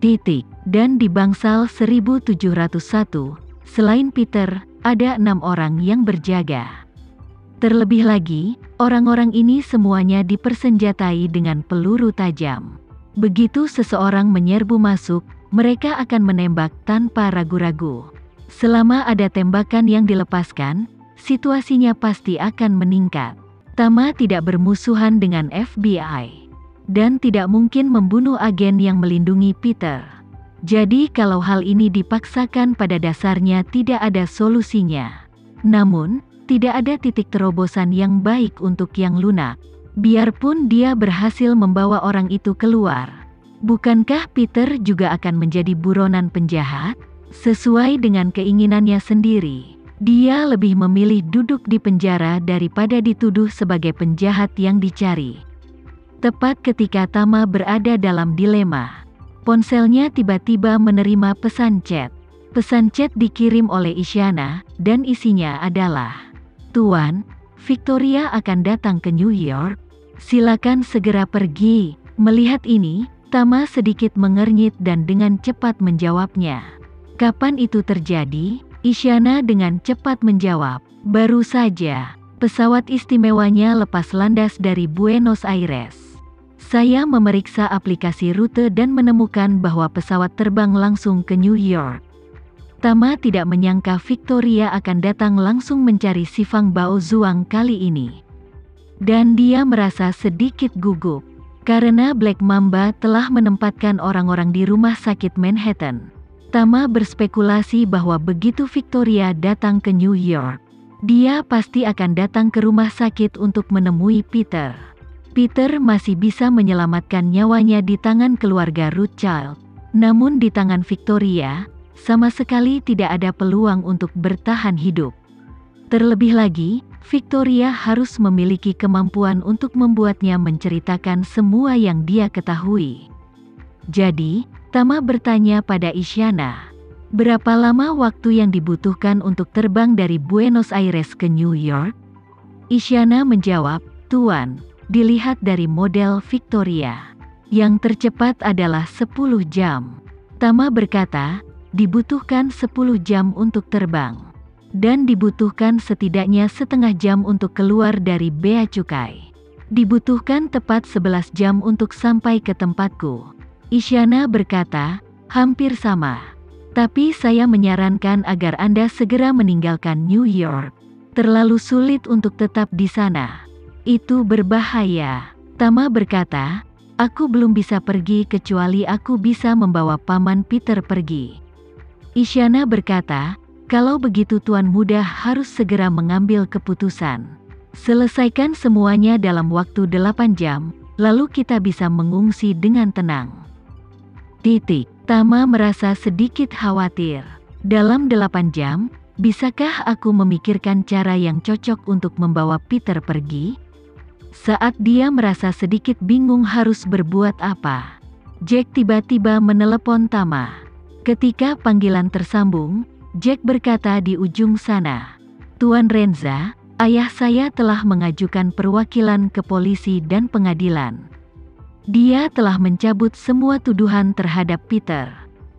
Dan di bangsal 1701, selain Peter, ada 6 orang yang berjaga. Terlebih lagi, orang-orang ini semuanya dipersenjatai dengan peluru tajam. Begitu seseorang menyerbu masuk, mereka akan menembak tanpa ragu-ragu. Selama ada tembakan yang dilepaskan, situasinya pasti akan meningkat. Tama tidak bermusuhan dengan FBI. Dan tidak mungkin membunuh agen yang melindungi Peter. Jadi kalau hal ini dipaksakan pada dasarnya tidak ada solusinya. Namun, tidak ada titik terobosan yang baik untuk yang lunak. Biarpun dia berhasil membawa orang itu keluar. Bukankah Peter juga akan menjadi buronan penjahat? Sesuai dengan keinginannya sendiri. Dia lebih memilih duduk di penjara daripada dituduh sebagai penjahat yang dicari. Tepat ketika Tama berada dalam dilema, ponselnya tiba-tiba menerima pesan chat. Pesan chat dikirim oleh Isyana, dan isinya adalah, "Tuan, Victoria akan datang ke New York. Silakan segera pergi." Melihat ini, Tama sedikit mengernyit dan dengan cepat menjawabnya. "Kapan itu terjadi?" Isyana dengan cepat menjawab, "Baru saja. Pesawat istimewanya lepas landas dari Buenos Aires. Saya memeriksa aplikasi rute dan menemukan bahwa pesawat terbang langsung ke New York." Tama tidak menyangka Victoria akan datang langsung mencari si Fang Baozuang kali ini. Dan dia merasa sedikit gugup. Karena Black Mamba telah menempatkan orang-orang di rumah sakit Manhattan. Tama berspekulasi bahwa begitu Victoria datang ke New York, dia pasti akan datang ke rumah sakit untuk menemui Peter. Peter masih bisa menyelamatkan nyawanya di tangan keluarga Rothschild. Namun di tangan Victoria, sama sekali tidak ada peluang untuk bertahan hidup. Terlebih lagi, Victoria harus memiliki kemampuan untuk membuatnya menceritakan semua yang dia ketahui. Jadi, Tama bertanya pada Isyana, "Berapa lama waktu yang dibutuhkan untuk terbang dari Buenos Aires ke New York?" Isyana menjawab, "Tuan, dilihat dari model Victoria, yang tercepat adalah 10 jam. Tama berkata, dibutuhkan 10 jam untuk terbang. Dan dibutuhkan setidaknya setengah jam untuk keluar dari Bea Cukai. Dibutuhkan tepat 11 jam untuk sampai ke tempatku." Isyana berkata, "Hampir sama. Tapi saya menyarankan agar Anda segera meninggalkan New York. Terlalu sulit untuk tetap di sana. Itu berbahaya." Tama berkata, "Aku belum bisa pergi kecuali aku bisa membawa Paman Peter pergi." Isyana berkata, "Kalau begitu Tuan Muda harus segera mengambil keputusan. Selesaikan semuanya dalam waktu 8 jam, lalu kita bisa mengungsi dengan tenang." Tama merasa sedikit khawatir. Dalam 8 jam, bisakah aku memikirkan cara yang cocok untuk membawa Peter pergi? Saat dia merasa sedikit bingung harus berbuat apa, Jack tiba-tiba menelepon Tama. Ketika panggilan tersambung, Jack berkata di ujung sana, "Tuan Renza, ayah saya telah mengajukan perwakilan ke polisi dan pengadilan. Dia telah mencabut semua tuduhan terhadap Peter.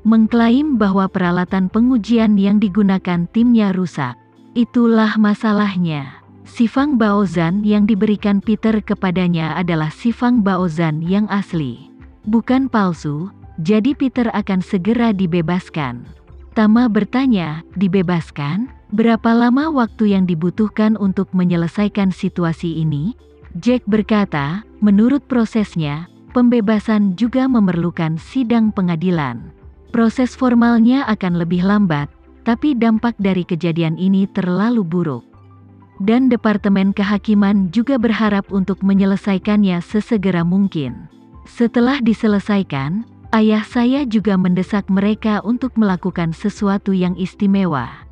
Mengklaim bahwa peralatan pengujian yang digunakan timnya rusak. Itulah masalahnya. Si Fang Baozan yang diberikan Peter kepadanya adalah si Fang Baozan yang asli, bukan palsu, jadi Peter akan segera dibebaskan." Tama bertanya, "Dibebaskan? Berapa lama waktu yang dibutuhkan untuk menyelesaikan situasi ini?" Jack berkata, "Menurut prosesnya, pembebasan juga memerlukan sidang pengadilan. Proses formalnya akan lebih lambat, tapi dampak dari kejadian ini terlalu buruk. Dan Departemen Kehakiman juga berharap untuk menyelesaikannya sesegera mungkin. Setelah diselesaikan, ayah saya juga mendesak mereka untuk melakukan sesuatu yang istimewa.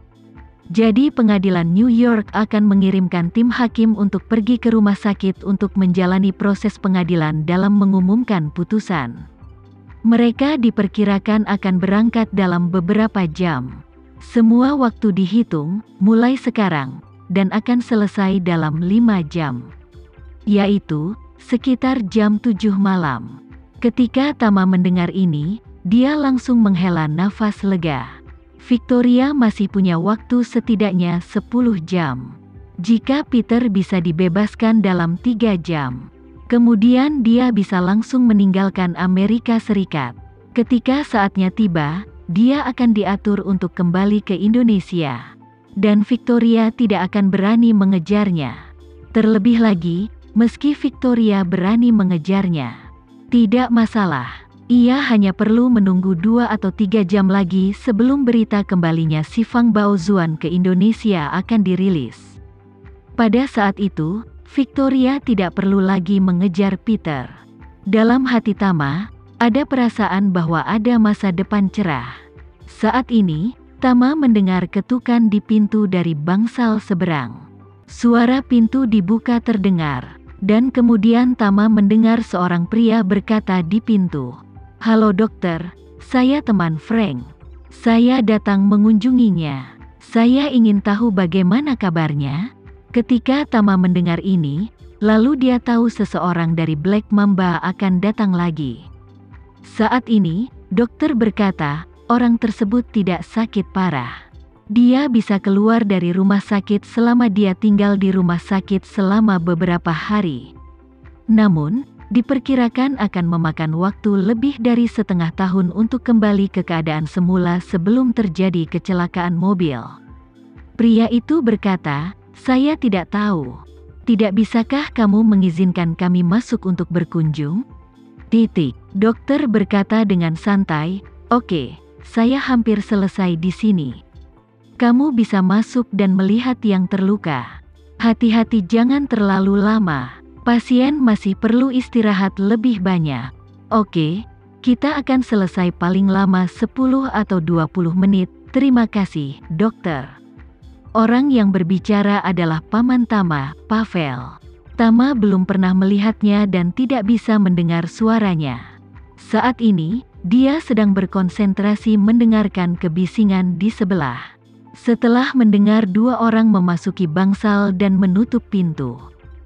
Jadi pengadilan New York akan mengirimkan tim hakim untuk pergi ke rumah sakit untuk menjalani proses pengadilan dalam mengumumkan putusan. Mereka diperkirakan akan berangkat dalam beberapa jam. Semua waktu dihitung, mulai sekarang, dan akan selesai dalam 5 jam. Yaitu, sekitar jam 7 malam. Ketika Tama mendengar ini, dia langsung menghela nafas lega. Victoria masih punya waktu setidaknya 10 jam. Jika Peter bisa dibebaskan dalam 3 jam, kemudian dia bisa langsung meninggalkan Amerika Serikat. Ketika saatnya tiba, dia akan diatur untuk kembali ke Indonesia. Dan Victoria tidak akan berani mengejarnya. Terlebih lagi, meski Victoria berani mengejarnya, tidak masalah. Ia hanya perlu menunggu 2 atau 3 jam lagi sebelum berita kembalinya si Fang Baozuan ke Indonesia akan dirilis. Pada saat itu, Victoria tidak perlu lagi mengejar Peter. Dalam hati Tama, ada perasaan bahwa ada masa depan cerah. Saat ini, Tama mendengar ketukan di pintu dari bangsal seberang. Suara pintu dibuka terdengar, dan kemudian Tama mendengar seorang pria berkata di pintu, "Halo dokter, saya teman Frank. Saya datang mengunjunginya. Saya ingin tahu bagaimana kabarnya." Ketika Tama mendengar ini, lalu dia tahu seseorang dari Black Mamba akan datang lagi. Saat ini, dokter berkata, orang tersebut tidak sakit parah. Dia bisa keluar dari rumah sakit selama dia tinggal di rumah sakit selama beberapa hari. Namun, diperkirakan akan memakan waktu lebih dari setengah tahun untuk kembali ke keadaan semula sebelum terjadi kecelakaan mobil. Pria itu berkata, "Saya tidak tahu. Tidak bisakah kamu mengizinkan kami masuk untuk berkunjung?" Dokter berkata dengan santai, "Oke, saya hampir selesai di sini. Kamu bisa masuk dan melihat yang terluka. Hati-hati jangan terlalu lama. Pasien masih perlu istirahat lebih banyak." "Oke, kita akan selesai paling lama 10 atau 20 menit. Terima kasih, dokter." Orang yang berbicara adalah paman Tama, Pavel. Tama belum pernah melihatnya dan tidak bisa mendengar suaranya. Saat ini, dia sedang berkonsentrasi mendengarkan kebisingan di sebelah. Setelah mendengar 2 orang memasuki bangsal dan menutup pintu,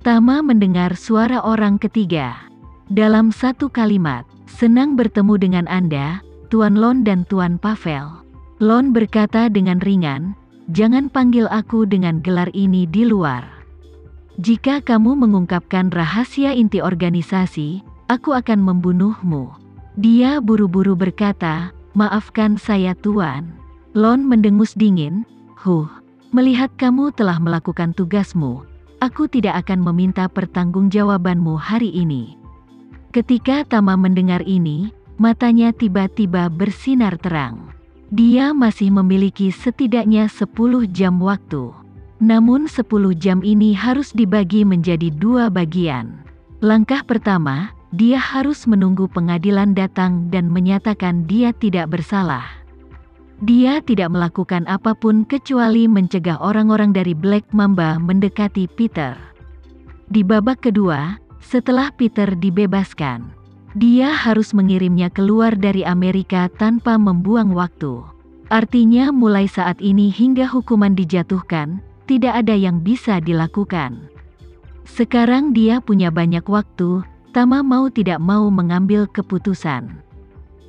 Tama mendengar suara orang ketiga. Dalam satu kalimat, "Senang bertemu dengan Anda, Tuan Lon dan Tuan Pavel." Lon berkata dengan ringan, "Jangan panggil aku dengan gelar ini di luar. Jika kamu mengungkapkan rahasia inti organisasi, aku akan membunuhmu." Dia buru-buru berkata, "Maafkan saya Tuan." Lon mendengus dingin, Melihat kamu telah melakukan tugasmu, aku tidak akan meminta pertanggungjawabanmu hari ini." Ketika Tama mendengar ini, matanya tiba-tiba bersinar terang. Dia masih memiliki setidaknya 10 jam waktu. Namun 10 jam ini harus dibagi menjadi 2 bagian. Langkah pertama, dia harus menunggu pengadilan datang dan menyatakan dia tidak bersalah. Dia tidak melakukan apapun kecuali mencegah orang-orang dari Black Mamba mendekati Peter. Di babak kedua, setelah Peter dibebaskan, dia harus mengirimnya keluar dari Amerika tanpa membuang waktu. Artinya mulai saat ini hingga hukuman dijatuhkan, tidak ada yang bisa dilakukan. Sekarang dia punya banyak waktu, Tama mau tidak mau mengambil keputusan.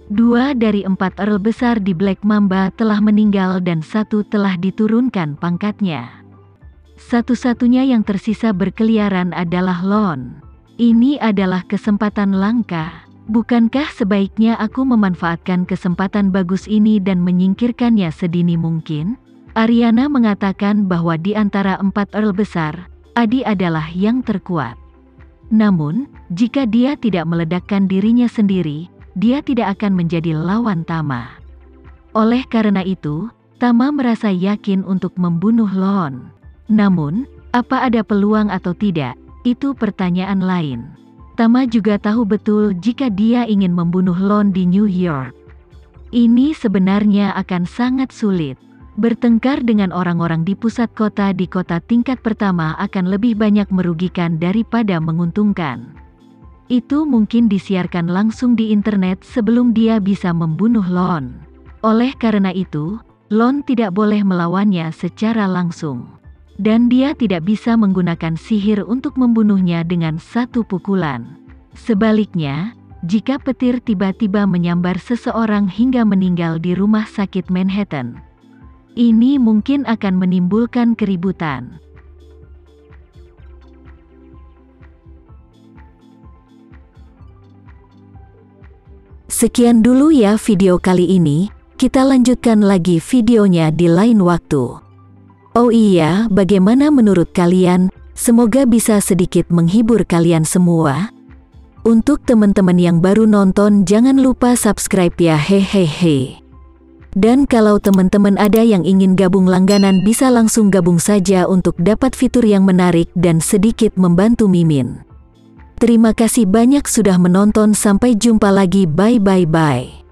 2 dari 4 Earl besar di Black Mamba telah meninggal dan 1 telah diturunkan pangkatnya. Satu-satunya yang tersisa berkeliaran adalah Lon. Ini adalah kesempatan langka. Bukankah sebaiknya aku memanfaatkan kesempatan bagus ini dan menyingkirkannya sedini mungkin? Ariana mengatakan bahwa di antara 4 Earl besar, Adi adalah yang terkuat. Namun, jika dia tidak meledakkan dirinya sendiri, dia tidak akan menjadi lawan Tama. Oleh karena itu, Tama merasa yakin untuk membunuh Lon. Namun, apa ada peluang atau tidak? Itu pertanyaan lain. Tama juga tahu betul jika dia ingin membunuh Lon di New York, ini sebenarnya akan sangat sulit. Bertengkar dengan orang-orang di pusat kota di kota tingkat pertama akan lebih banyak merugikan daripada menguntungkan. Itu mungkin disiarkan langsung di internet sebelum dia bisa membunuh Lon. Oleh karena itu, Lon tidak boleh melawannya secara langsung. Dan dia tidak bisa menggunakan sihir untuk membunuhnya dengan 1 pukulan. Sebaliknya, jika petir tiba-tiba menyambar seseorang hingga meninggal di rumah sakit Manhattan. Ini mungkin akan menimbulkan keributan. Sekian dulu ya video kali ini, kita lanjutkan lagi videonya di lain waktu. Oh iya, bagaimana menurut kalian? Semoga bisa sedikit menghibur kalian semua. Untuk teman-teman yang baru nonton, jangan lupa subscribe ya, hehehe. Dan kalau teman-teman ada yang ingin gabung langganan, bisa langsung gabung saja untuk dapat fitur yang menarik dan sedikit membantu Mimin. Terima kasih banyak sudah menonton, sampai jumpa lagi, bye.